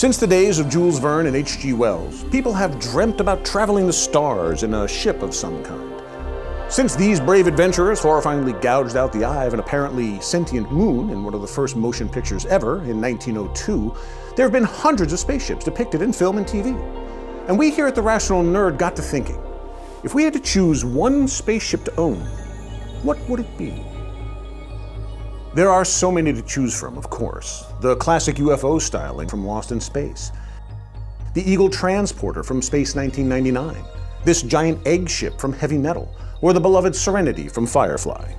Since the days of Jules Verne and H.G. Wells, people have dreamt about traveling the stars in a ship of some kind. Since these brave adventurers horrifyingly gouged out the eye of an apparently sentient moon in one of the first motion pictures ever in 1902, there have been hundreds of spaceships depicted in film and TV. And we here at The Rational Nerd got to thinking, if we had to choose one spaceship to own, what would it be? There are so many to choose from, of course. The classic UFO styling from Lost in Space, the Eagle Transporter from Space 1999, this giant egg ship from Heavy Metal, or the beloved Serenity from Firefly.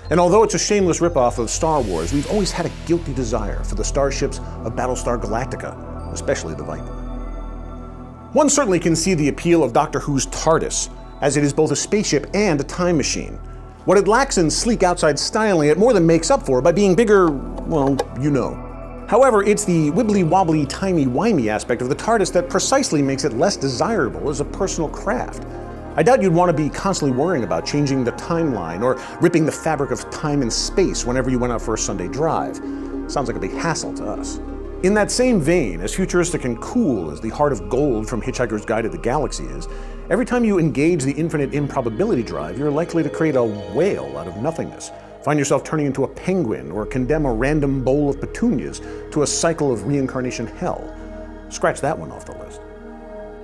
And although it's a shameless ripoff of Star Wars, we've always had a guilty desire for the starships of Battlestar Galactica, especially the Viper. One certainly can see the appeal of Doctor Who's TARDIS, as it is both a spaceship and a time machine. What it lacks in sleek outside styling, it more than makes up for by being bigger, well, you know. However, it's the wibbly-wobbly, timey-wimey aspect of the TARDIS that precisely makes it less desirable as a personal craft. I doubt you'd want to be constantly worrying about changing the timeline or ripping the fabric of time and space whenever you went out for a Sunday drive. Sounds like a big hassle to us. In that same vein, as futuristic and cool as the Heart of Gold from Hitchhiker's Guide to the Galaxy is, every time you engage the infinite improbability drive, you're likely to create a whale out of nothingness, find yourself turning into a penguin, or condemn a random bowl of petunias to a cycle of reincarnation hell. Scratch that one off the list.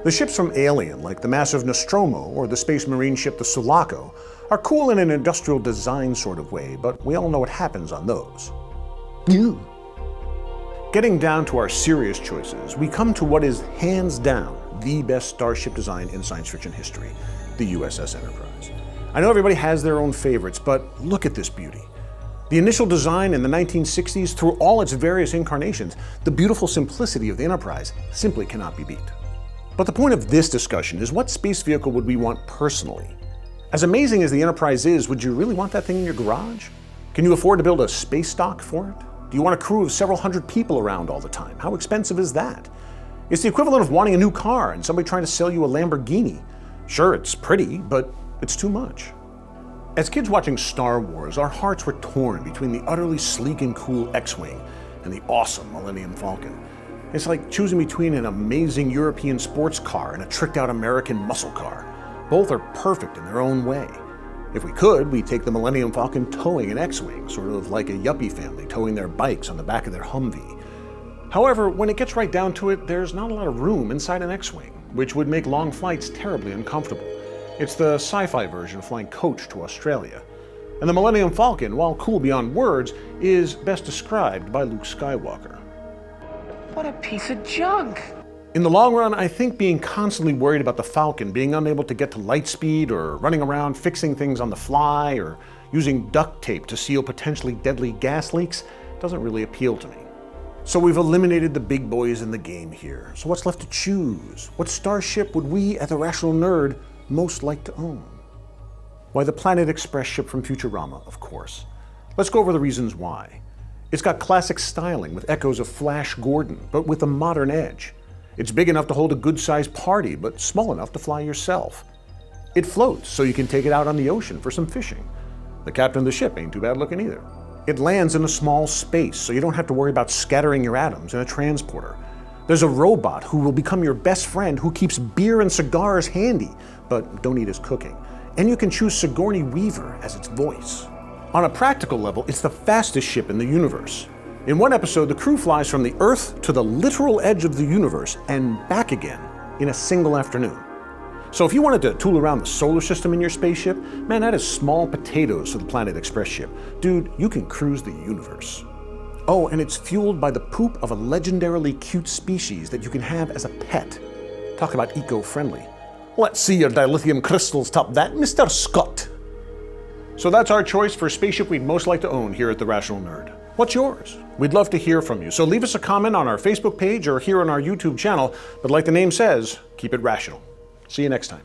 The ships from Alien, like the massive Nostromo or the Space Marine ship the Sulaco, are cool in an industrial design sort of way, but we all know what happens on those. Ew. Getting down to our serious choices, we come to what is hands down the best starship design in science fiction history, the USS Enterprise. I know everybody has their own favorites, but look at this beauty. The initial design in the 1960s, through all its various incarnations, the beautiful simplicity of the Enterprise simply cannot be beat. But the point of this discussion is, what space vehicle would we want personally? As amazing as the Enterprise is, would you really want that thing in your garage? Can you afford to build a space dock for it? Do you want a crew of several hundred people around all the time? How expensive is that? It's the equivalent of wanting a new car and somebody trying to sell you a Lamborghini. Sure, it's pretty, but it's too much. As kids watching Star Wars, our hearts were torn between the utterly sleek and cool X-Wing and the awesome Millennium Falcon. It's like choosing between an amazing European sports car and a tricked-out American muscle car. Both are perfect in their own way. If we could, we'd take the Millennium Falcon towing an X-Wing, sort of like a yuppie family towing their bikes on the back of their Humvee. However, when it gets right down to it, there's not a lot of room inside an X-Wing, which would make long flights terribly uncomfortable. It's the sci-fi version of flying coach to Australia. And the Millennium Falcon, while cool beyond words, is best described by Luke Skywalker. What a piece of junk! In the long run, I think being constantly worried about the Falcon being unable to get to light speed, or running around fixing things on the fly, or using duct tape to seal potentially deadly gas leaks doesn't really appeal to me. So we've eliminated the big boys in the game here. So what's left to choose? What starship would we at The Rational Nerd most like to own? Why, the Planet Express ship from Futurama, of course. Let's go over the reasons why. It's got classic styling with echoes of Flash Gordon, but with a modern edge. It's big enough to hold a good-sized party, but small enough to fly yourself. It floats, so you can take it out on the ocean for some fishing. The captain of the ship ain't too bad looking either. It lands in a small space, so you don't have to worry about scattering your atoms in a transporter. There's a robot who will become your best friend, who keeps beer and cigars handy, but don't eat his cooking. And you can choose Sigourney Weaver as its voice. On a practical level, it's the fastest ship in the universe. In one episode, the crew flies from the Earth to the literal edge of the universe and back again in a single afternoon. So if you wanted to tool around the solar system in your spaceship, man, that is small potatoes to the Planet Express ship. Dude, you can cruise the universe. Oh, and it's fueled by the poop of a legendarily cute species that you can have as a pet. Talk about eco-friendly. Let's see your dilithium crystals top that, Mr. Scott. So that's our choice for spaceship we'd most like to own here at The Rational Nerd. What's yours? We'd love to hear from you, so leave us a comment on our Facebook page or here on our YouTube channel, but like the name says, keep it rational. See you next time.